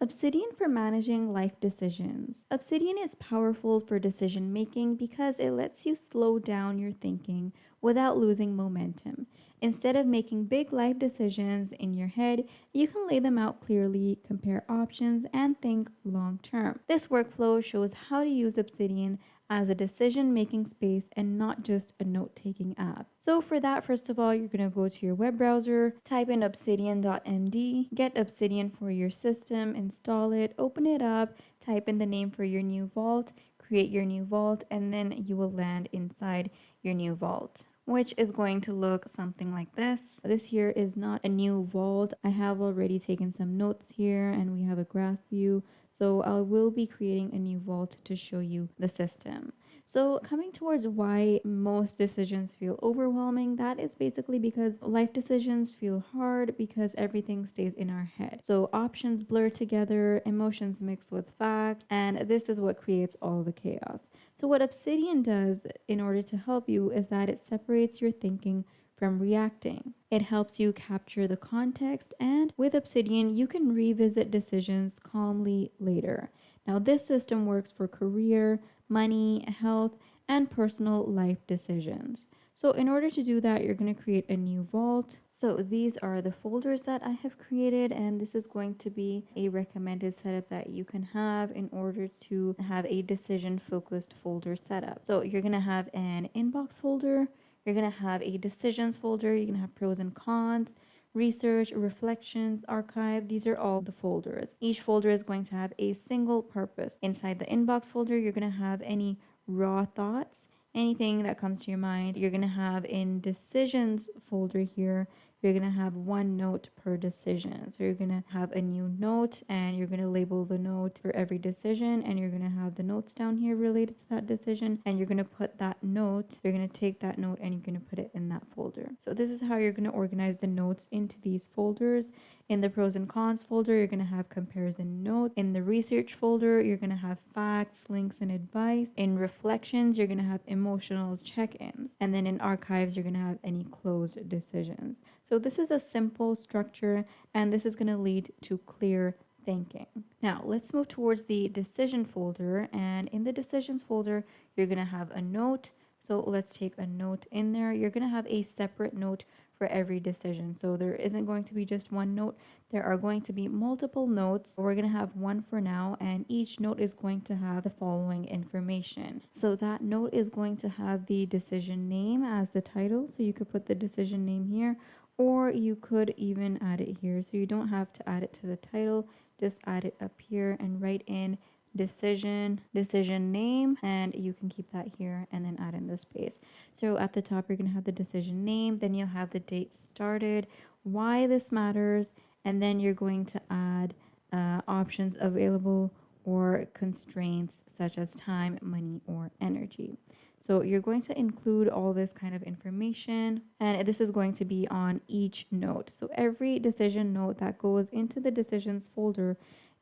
Obsidian for managing life decisions. Obsidian is powerful for decision making because it lets you slow down your thinking without losing momentum. Instead of making big life decisions in your head, you can lay them out clearly, compare options, and think long term. This workflow shows how to use Obsidian as a decision making space and not just a note taking app. So, for that, first of all, you're going to go to your web browser, type in obsidian.md, get Obsidian for your system, install it, open it up, type in the name for your new vault, create your new vault, and then you will land inside your new vault, which is going to look something like this. This here is not a new vault. I have already taken some notes here and we have a graph view. So I will be creating a new vault to show you the system. So coming towards why most decisions feel overwhelming, that is basically because life decisions feel hard because everything stays in our head. So options blur together, emotions mix with facts, and this is what creates all the chaos. So what Obsidian does in order to help you is that it separates your thinking from reacting. It helps you capture the context, and with Obsidian, you can revisit decisions calmly later. Now, this system works for career, money, health, and personal life decisions. So in order to do that, you're going to create a new vault. So these are the folders that I have created, and this is going to be a recommended setup that you can have in order to have a decision focused folder setup. So you're going to have an inbox folder, you're going to have a decisions folder, you're going to have pros and cons, research, reflections, archive. These are all the folders. Each folder is going to have a single purpose. Inside the inbox folder, you're going to have any raw thoughts, anything that comes to your mind. You're going to have in decisions folder here, you're going to have one note per decision. So you're going to have a new note and you're going to label the note for every decision, and you're going to have the notes down here related to that decision, and you're going to put that note, you're going to take that note and you're going to put it in that folder. So this is how you're going to organize the notes into these folders. In the pros and cons folder, you're going to have comparison notes. In the research folder, you're going to have facts, links, and advice. In reflections, you're going to have emotional check-ins. And then in archives, you're going to have any closed decisions. So this is a simple structure, and this is going to lead to clear thinking. Now, let's move towards the decision folder. And in the decisions folder, you're going to have a note. So let's take a note in there. You're going to have a separate note for every decision. So there isn't going to be just one note. There are going to be multiple notes. We're going to have one for now, and each note is going to have the following information. So that note is going to have the decision name as the title. So you could put the decision name here, or you could even add it here. So you don't have to add it to the title, just add it up here and write in decision name, and you can keep that here and then add in the space. So at the top, you're going to have the decision name, then you'll have the date started, why this matters, and then you're going to add options available or constraints such as time, money, or energy. So you're going to include all this kind of information, and this is going to be on each note. So every decision note that goes into the decisions folder,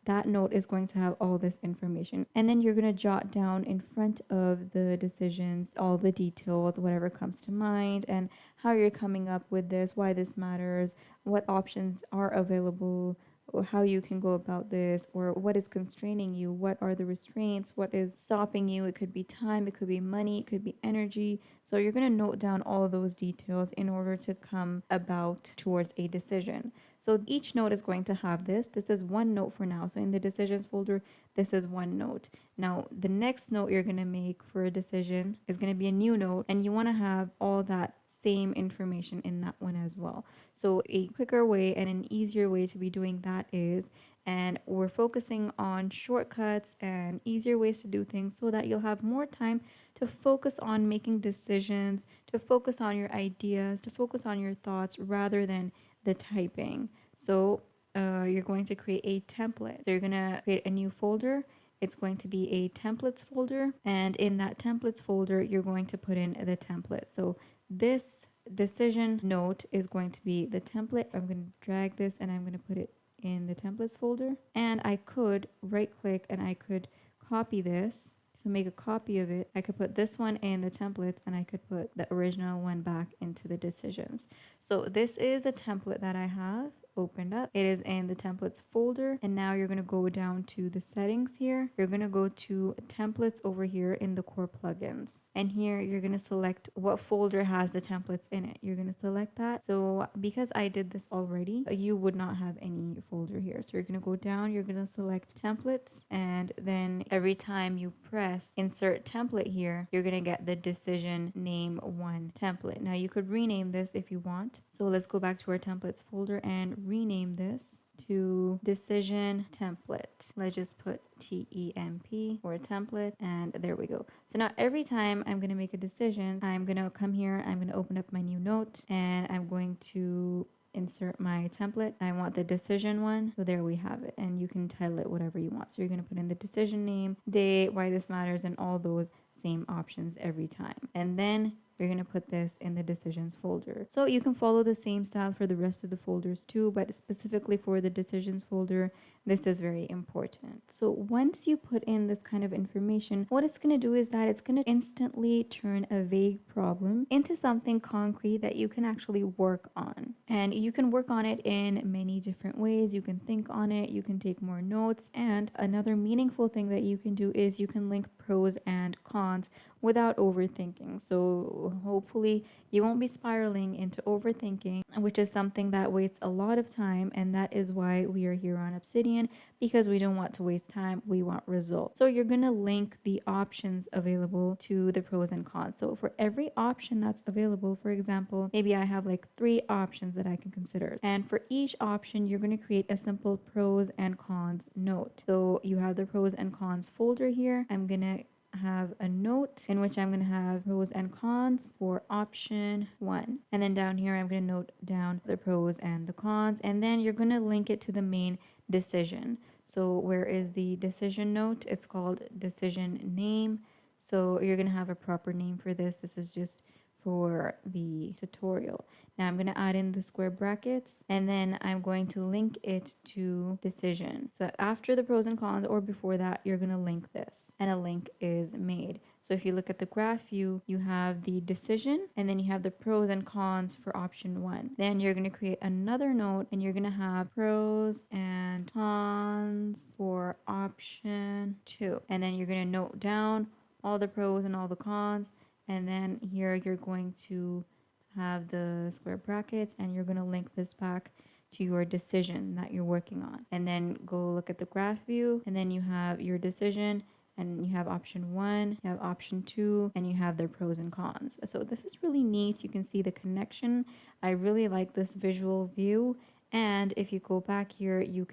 that note is going to have all this information. And then you're going to jot down in front of the decisions all the details, whatever comes to mind, and how you're coming up with this, why this matters, what options are available, or how you can go about this, or what is constraining you, what are the restraints, what is stopping you. It could be time, it could be money, it could be energy. So you're going to note down all of those details in order to come about towards a decision. So each note is going to have this. This is one note for now. So in the decisions folder, this is one note. Now, the next note you're going to make for a decision is going to be a new note, and you want to have all that same information in that one as well. So a quicker way and an easier way to be doing that is, and we're focusing on shortcuts and easier ways to do things so that you'll have more time to focus on making decisions, to focus on your ideas, to focus on your thoughts rather than the typing. So you're going to create a template. So you're going to create a new folder. It's going to be a templates folder, and in that templates folder, you're going to put in the template. So this decision note is going to be the template. I'm going to drag this and I'm going to put it in the templates folder, and I could right click and I could copy this. So make a copy of it. I could put this one in the templates and I could put the original one back into the decisions. So this is a template that I have. opened up. It is in the templates folder. And now you're going to go down to the settings here. You're going to go to templates over here in the core plugins. And here you're going to select what folder has the templates in it. You're going to select that. So because I did this already, you would not have any folder here. So you're going to go down, you're going to select templates, and then every time you press insert template here, you're going to get the decision name one template. Now you could rename this if you want. So let's go back to our templates folder and rename this to decision template. Let's just put TEMP for a template, and there we go. So now every time I'm going to make a decision, I'm going to come here, I'm going to open up my new note, and I'm going to insert my template. I want the decision one. So there we have it. And you can title it whatever you want. So you're going to put in the decision name, date, why this matters, and all those same options every time. And then you're going to put this in the decisions folder. So you can follow the same style for the rest of the folders too, but specifically for the decisions folder, this is very important. So once you put in this kind of information, what it's going to do is that it's going to instantly turn a vague problem into something concrete that you can actually work on. And you can work on it in many different ways. You can think on it, you can take more notes, and another meaningful thing that you can do is you can link pros and cons without overthinking. So hopefully you won't be spiraling into overthinking, which is something that wastes a lot of time, and that is why we are here on Obsidian, because we don't want to waste time, we want results. So you're going to link the options available to the pros and cons. So for every option that's available, for example, maybe I have like 3 options that I can consider, and for each option you're going to create a simple pros and cons note. So you have the pros and cons folder here. I'm going to have a note in which I'm going to have pros and cons for option 1. And then down here, I'm going to note down the pros and the cons. And then you're going to link it to the main decision. So where is the decision note? It's called decision name. So you're going to have a proper name for this. This is just for the tutorial. Now I'm going to add in the square brackets, and then I'm going to link it to decision. So after the pros and cons, or before that, you're going to link this, and a link is made. So if you look at the graph view, you have the decision, and then you have the pros and cons for option 1. Then you're going to create another note, and you're going to have pros and cons for option 2. And then you're going to note down all the pros and all the cons. And then here you're going to have the square brackets, and you're going to link this back to your decision that you're working on. And then go look at the graph view, and then you have your decision, and you have option 1, you have option 2, and you have their pros and cons. So this is really neat. You can see the connection. I really like this visual view. And if you go back here, you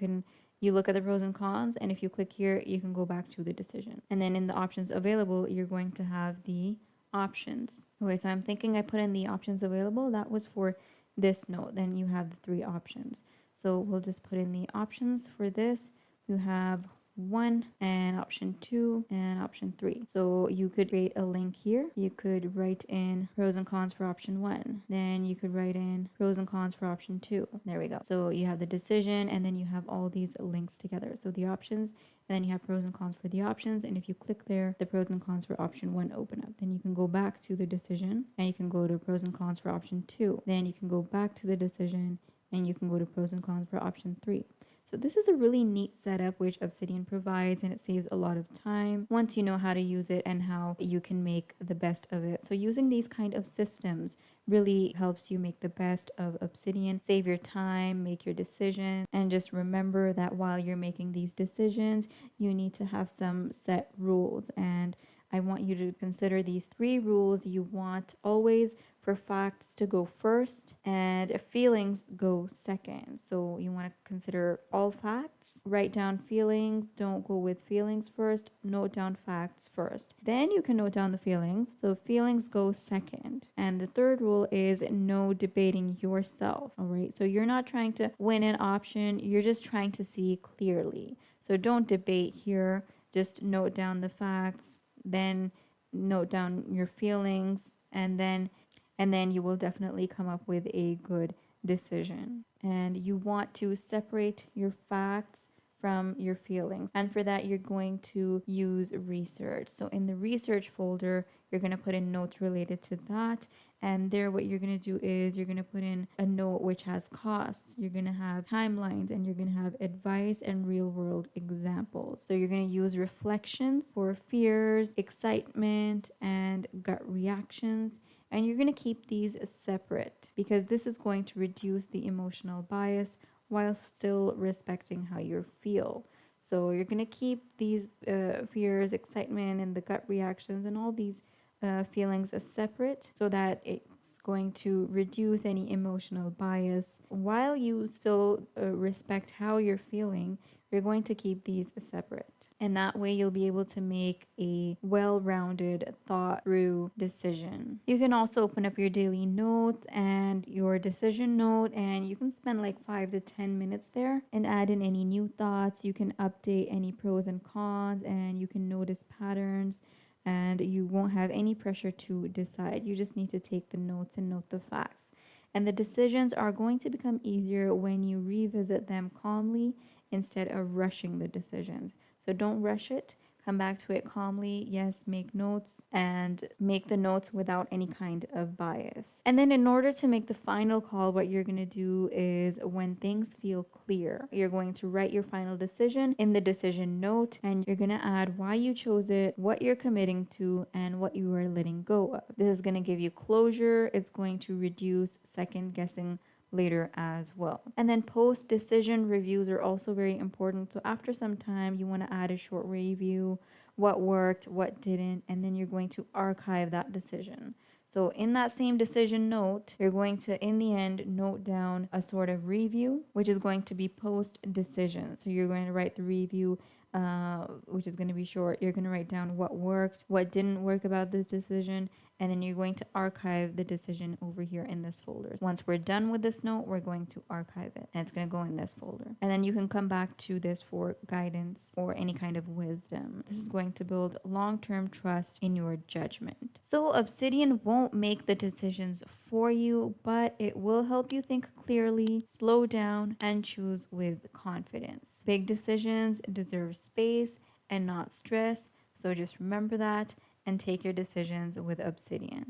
look at the pros and cons, and if you click here, you can go back to the decision. And then in the options available, you're going to have the options. Okay, so I'm thinking I put in the options available. That was for this note. Then you have the 3 options. So we'll just put in the options for this. You have 1 and option 2 and option 3. So you could create a link here. You could write in pros and cons for option 1. Then you could write in pros and cons for option 2. There we go. So you have the decision, and then you have all these links together. So the options, and then you have pros and cons for the options. And if you click there, the pros and cons for option 1 open up. Then you can go back to the decision, and you can go to pros and cons for option 2. Then you can go back to the decision, and you can go to pros and cons for option 3. So this is a really neat setup which Obsidian provides, and it saves a lot of time once you know how to use it and how you can make the best of it. So using these kind of systems really helps you make the best of Obsidian, save your time, make your decision, and just remember that while you're making these decisions, you need to have some set rules. And I want you to consider these 3 rules. You want always for facts to go first and feelings go second. So you want to consider all facts, write down feelings, don't go with feelings first, note down facts first. Then you can note down the feelings. So feelings go second. And the 3rd rule is no debating yourself. All right. So you're not trying to win an option. You're just trying to see clearly. So don't debate here. Just note down the facts, then note down your feelings, and then you will definitely come up with a good decision. And you want to separate your facts from your feelings. And for that, you're going to use research. So in the research folder, you're going to put in notes related to that. And there, what you're going to do is you're going to put in a note which has costs. You're going to have timelines, and you're going to have advice and real world examples. So you're going to use reflections for fears, excitement, and gut reactions. And you're going to keep these separate because this is going to reduce the emotional bias while still respecting how you feel. So you're going to keep these fears, excitement, and the gut reactions and all these feelings as separate so that it's going to reduce any emotional bias. While you still respect how you're feeling, you're going to keep these separate. And that way you'll be able to make a well-rounded, thought-through decision. You can also open up your daily notes and your decision note, and you can spend like 5 to 10 minutes there and add in any new thoughts. You can update any pros and cons, and you can notice patterns, and you won't have any pressure to decide. You just need to take the notes and note the facts. And the decisions are going to become easier when you revisit them calmly instead of rushing the decisions. So don't rush it. Come back to it calmly. Yes, make notes and make the notes without any kind of bias. And then in order to make the final call, what you're going to do is when things feel clear, you're going to write your final decision in the decision note, and you're going to add why you chose it, what you're committing to, and what you are letting go of. This is going to give you closure. It's going to reduce second guessing later as well. And then post decision reviews are also very important. So after some time, you want to add a short review, what worked, what didn't, and then you're going to archive that decision. So in that same decision note, you're going to, in the end, note down a sort of review, which is going to be post decision. So you're going to write the review, which is going to be short. You're going to write down what worked, what didn't work about the decision, and then you're going to archive the decision over here in this folder. Once we're done with this note, we're going to archive it, and it's going to go in this folder. And then you can come back to this for guidance or any kind of wisdom. This is going to build long-term trust in your judgment. So Obsidian won't make the decisions for you, but it will help you think clearly, slow down, and choose with confidence. Big decisions deserve space and not stress. So just remember that and take your decisions with Obsidian.